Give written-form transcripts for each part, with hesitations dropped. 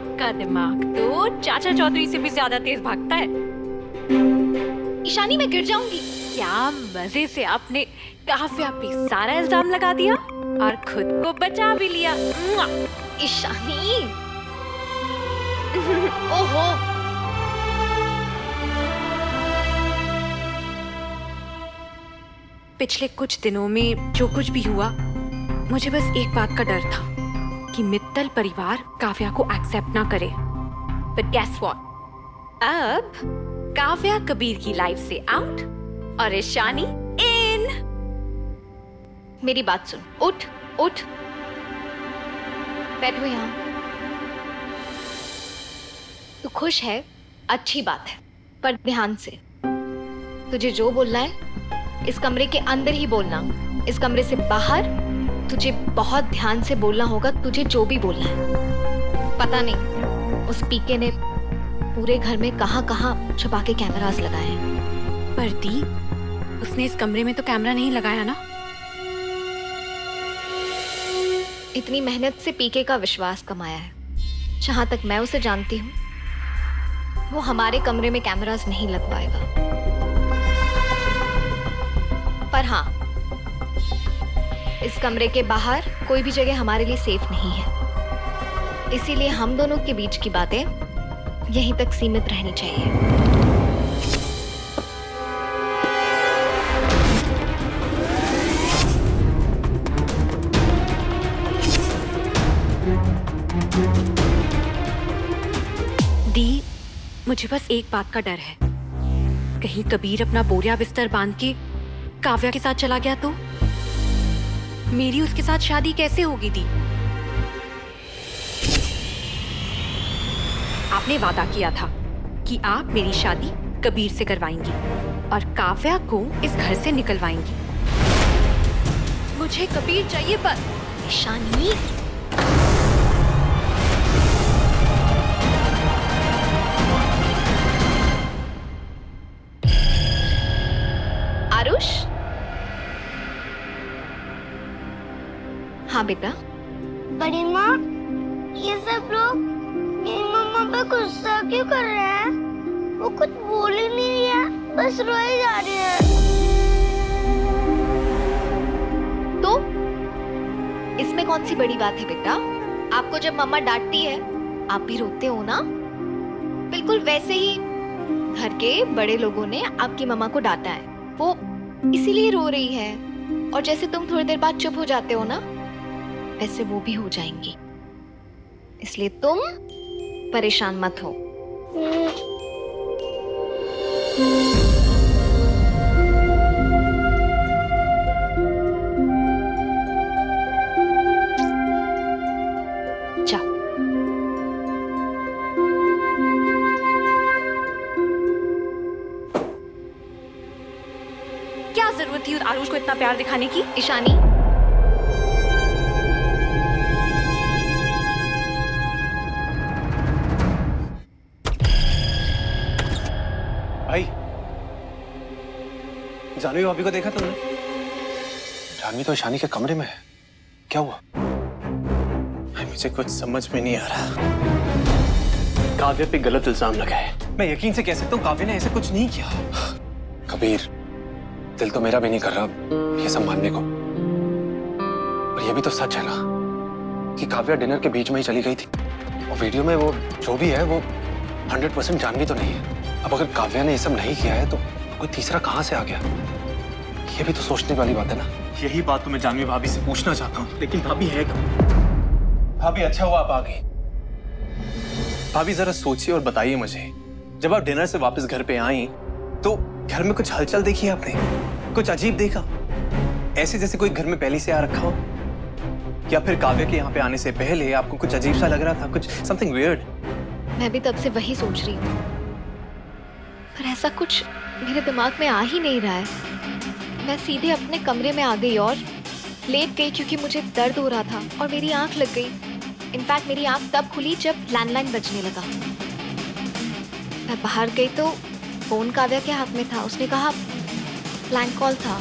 आपका दिमाग तो चाचा चौधरी से भी ज्यादा तेज भागता है। ईशानी मैं गिर जाऊंगी। क्या मजे से आपने काव्या पे सारा इल्जाम लगा दिया और खुद को बचा भी लिया। ईशानी ओहो। पिछले कुछ दिनों में जो कुछ भी हुआ, मुझे बस एक बात का डर था कि मित्तल परिवार काव्या को एक्सेप्ट ना करे। बट गेस व्हाट, अब काव्या कबीर की लाइफ से आउट और ईशानी इन। मेरी बात सुन, उठ उठ, बैठो यहाँ। तू खुश है, अच्छी बात है, पर ध्यान से। तुझे जो बोलना है इस कमरे के अंदर ही बोलना। इस कमरे से बाहर तुझे बहुत ध्यान से बोलना होगा। तुझे जो भी बोलना है। पता नहीं उस पीके ने पूरे घर में कहां-कहां छुपा के कैमरास लगाए हैं। पर दी, उसने इस कमरे में तो कैमरा नहीं लगाया ना। इतनी मेहनत से पीके का विश्वास कमाया है। जहां तक मैं उसे जानती हूँ, वो हमारे कमरे में कैमरास नहीं लगवाएगा। पर हाँ, इस कमरे के बाहर कोई भी जगह हमारे लिए सेफ नहीं है। इसीलिए हम दोनों के बीच की बातें यहीं तक सीमित रहनी चाहिए। दी, मुझे बस एक बात का डर है, कहीं कबीर अपना बोरिया बिस्तर बांध के काव्या के साथ चला गया तो मेरी उसके साथ शादी कैसे होगी दी? आपने वादा किया था कि आप मेरी शादी कबीर से करवाएंगी और काव्या को इस घर से निकलवाएंगी। मुझे कबीर चाहिए पर ईशानी, आरुष। हाँ बेटा। बड़ी माँ, ये सब लोग मेरी मम्मा पे गुस्सा क्यों कर रहे हैं? वो कुछ बोल ही नहीं रही है, बस रोए जा रही है। तो इसमें कौन सी बड़ी बात है बेटा? आपको जब मम्मा डांटती है आप भी रोते हो ना? बिल्कुल वैसे ही घर के बड़े लोगों ने आपकी मम्मा को डांटा है, वो इसीलिए रो रही है। और जैसे तुम थोड़ी देर बाद चुप हो जाते हो ना, वैसे वो भी हो जाएंगी। इसलिए तुम परेशान मत हो। जाओ। क्या जरूरत थी आरुष को इतना प्यार दिखाने की? ईशानी, भाई, जानवी भाभी को देखा तुमने? जानवी तो ईशानी के कमरे में है। क्या हुआ? भाई मुझे कुछ समझ में नहीं आ रहा। काव्या पे गलत इल्जाम लगाए। मैं यकीन से कह सकता हूँ काव्या ने ऐसे कुछ नहीं किया। कबीर, दिल तो मेरा भी नहीं कर रहा ये सब मानने को, और ये भी तो सच है ना कि काव्या डिनर के बीच में ही चली गई थी। और वीडियो में वो जो भी है वो 100% जानवी तो नहीं है। अब अगर काव्या ने ये सब नहीं किया है तो कोई तीसरा कहां से आ गया? ये भी तो सोचने वाली बात है ना। यही बात तो मैं जानवी भाभी से पूछना चाहता हूँ, लेकिन भाभी है कहाँ? भाभी, अच्छा हुआ आप आ गई। भाभी जरा सोचिए और बताइए मुझे, जब आप डिनर से वापस घर पे आई तो घर में कुछ हलचल देखी आपने? कुछ अजीब देखा? ऐसे जैसे कोई घर में पहले से आ रखा हो? या फिर काव्या के यहाँ पे आने से पहले आपको कुछ अजीब सा लग रहा था, कुछ समथिंग वियर्ड? मैं भी तब से वही सोच रही हूँ, पर ऐसा कुछ मेरे दिमाग में आ ही नहीं रहा है। मैं सीधे अपने कमरे में आ गई और लेट गई क्योंकि मुझे दर्द हो रहा था और मेरी आंख लग गई। इनफैक्ट मेरी आंख तब खुली जब लैंडलाइन बजने लगा। मैं बाहर गई तो फोन काव्या के हाथ में था। उसने कहा ब्लैंक कॉल था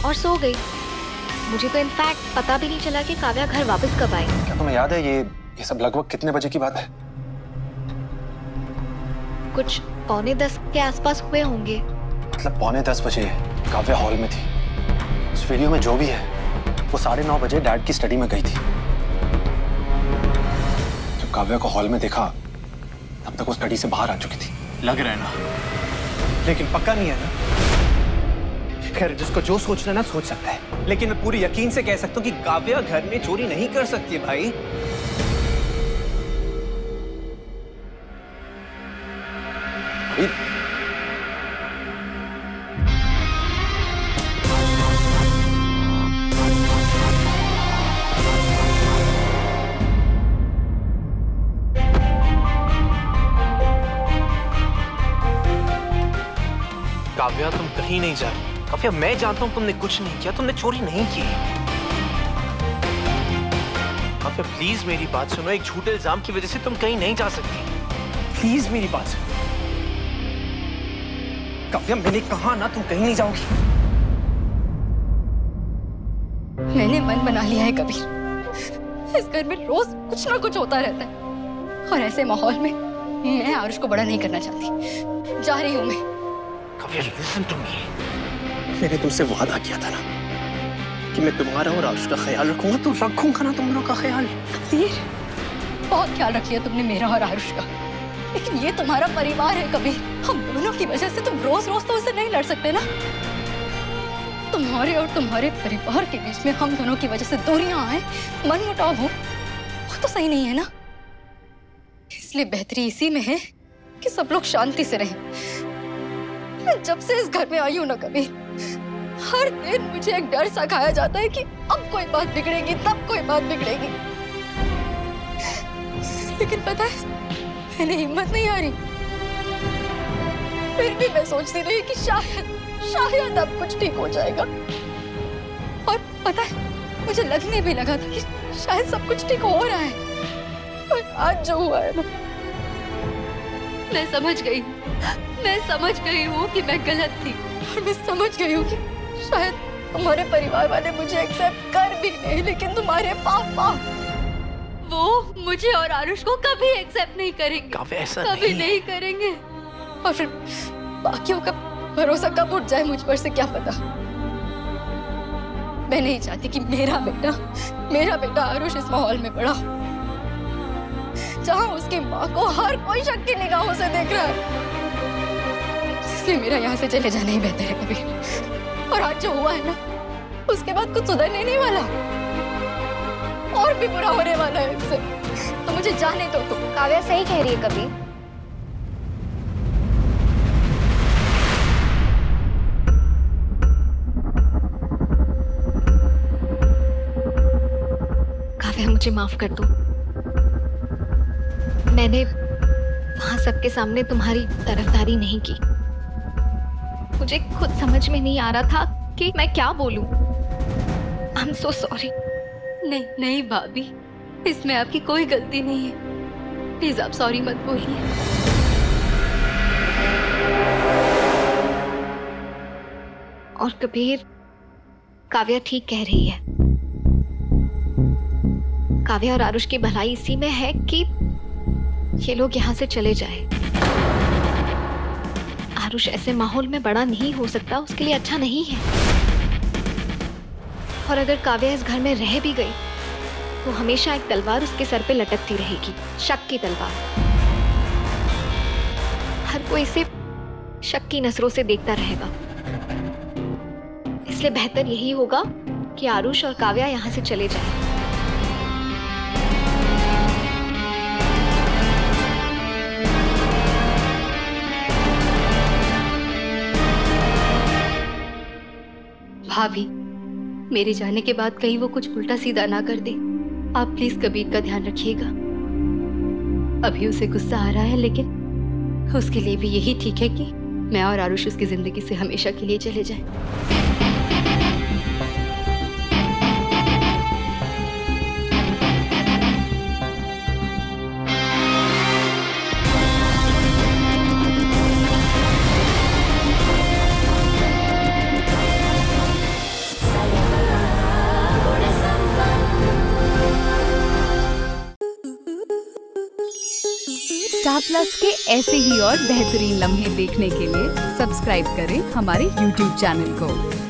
और सो गई। मुझे तो इनफैक्ट पता भी नहीं चला कि काव्या घर वापस कब आई। क्या तुम्हें याद है ये सब लगभग कितने बजे की बात है? कुछ 9:45 के आसपास हुए होंगे। मतलब 9:45 बजे काव्या हॉल में थी। उस वीडियो में जो भी है वो 9:30 बजे डैड की स्टडी में गई थी। जब काव्या को हॉल में देखा तब तक वो स्टडी से बाहर आ चुकी थी। लग रहा है ना, लेकिन पक्का नहीं है ना। खैर, जिसको जो सोचना ना सोच सकता है, लेकिन मैं पूरी यकीन से कह सकता हूँ कि काव्या घर में चोरी नहीं कर सकती है भाई। काव्या, तुम कहीं नहीं जा रही। काव्या, मैं जानता हूं तुमने कुछ नहीं किया, तुमने चोरी नहीं की। काव्या प्लीज मेरी बात सुनो, एक झूठे इल्जाम की वजह से तुम कहीं नहीं जा सकती। प्लीज मेरी बात सुनो। काव्या, मैंने कहा ना तुम कहीं नहीं जाओगी। मैंने मन बना लिया है कबीर। इस घर में रोज कुछ ना कुछ होता रहता है और ऐसे माहौल में मैं आरुष को बड़ा नहीं करना चाहती। जा रही हूँ मैं। Kavya, listen to me. मैंने तुमसे वादा किया था ना कि मैं तुम्हारा और आरुष का ख्याल रखूंगा, तो रखूंगा ना तुम दोनों का ख्याल। कबीर, बहुत ख्याल रखिए तुमने मेरा और आरुष का, लेकिन ये तुम्हारा परिवार है कबीर। हम दोनों की वजह से तुम रोज रोज तो उसे नहीं लड़ सकते ना। तुम्हारे और तुम्हारे परिवार के बीच में हम दोनों की वजह से दूरियां आए, मनमुटाव हो, वो तो सही नहीं है ना। इसलिए बेहतरी इसी में है कि सब लोग शांति से रहें। मैं जब से इस घर में आई हूं ना कभी, हर दिन मुझे एक डर सा खाया जाता है कि अब कोई बात बिगड़ेगी, तब कोई बात बिगड़ेगी। लेकिन पता है, मैंने हिम्मत नहीं हारी। फिर भी मैं सोचती रही कि शायद अब कुछ ठीक हो जाएगा। और पता है, मुझे लगने भी लगा था कि शायद सब कुछ ठीक हो रहा है। और आज जो हुआ है ना, मैं समझ गई हूँ कि मैं गलत थी। और मैं समझ गई हूँ कि शायद तुम्हारे परिवार वाले मुझे एक्सेप्ट कर भी नहीं, लेकिन तुम्हारे पापा वो मुझे और आरुष को कभी एक्सेप्ट नहीं करेंगे। काव्या, ऐसा कभी नहीं करेंगे। और फिर बाकियों का भरोसा कब उठ जाए मुझ पर से क्या पता। मैं नहीं चाहती कि मेरा बेटा आरुष इस माहौल में बड़ा हो जहां उसकी माँ को हर कोई शक की निगाहों से देख रहा है। इसलिए मेरा यहाँ से चले जाना ही बेहतर है कबीर। और आज जो हुआ है ना, उसके बाद कुछ सुधरने नहीं वाला, और भी बुरा होने वाला है इससे। तो मुझे जाने दो। तुम काव्या सही कह रही है कबीर। काव्या, मुझे माफ कर दो। मैंने वहां सबके सामने तुम्हारी तरफदारी नहीं की। मुझे खुद समझ में नहीं आ रहा था कि मैं क्या बोलूं। I am so sorry. नहीं भाभी, इसमें आपकी कोई गलती नहीं है। प्लीज आप सॉरी मत बोलिए। और कबीर, काव्या ठीक कह रही है। काव्या और आरुष की भलाई इसी में है कि ये लोग यहाँ से चले जाए। आरुष ऐसे माहौल में बड़ा नहीं हो सकता, उसके लिए अच्छा नहीं है। और अगर काव्या इस घर में रह भी गई तो हमेशा एक तलवार उसके सर पे लटकती रहेगी, शक की तलवार। हर कोई इसे शक की नजरों से देखता रहेगा। इसलिए बेहतर यही होगा कि आरुष और काव्या यहाँ से चले जाएं। भाभी, मेरे जाने के बाद कहीं वो कुछ उल्टा सीधा ना कर दे। आप प्लीज कबीर का ध्यान रखिएगा। अभी उसे गुस्सा आ रहा है, लेकिन उसके लिए भी यही ठीक है कि मैं और आरुष उसकी जिंदगी से हमेशा के लिए चले जाएं। स्टार प्लस के ऐसे ही और बेहतरीन लम्हे देखने के लिए सब्सक्राइब करें हमारे YouTube चैनल को।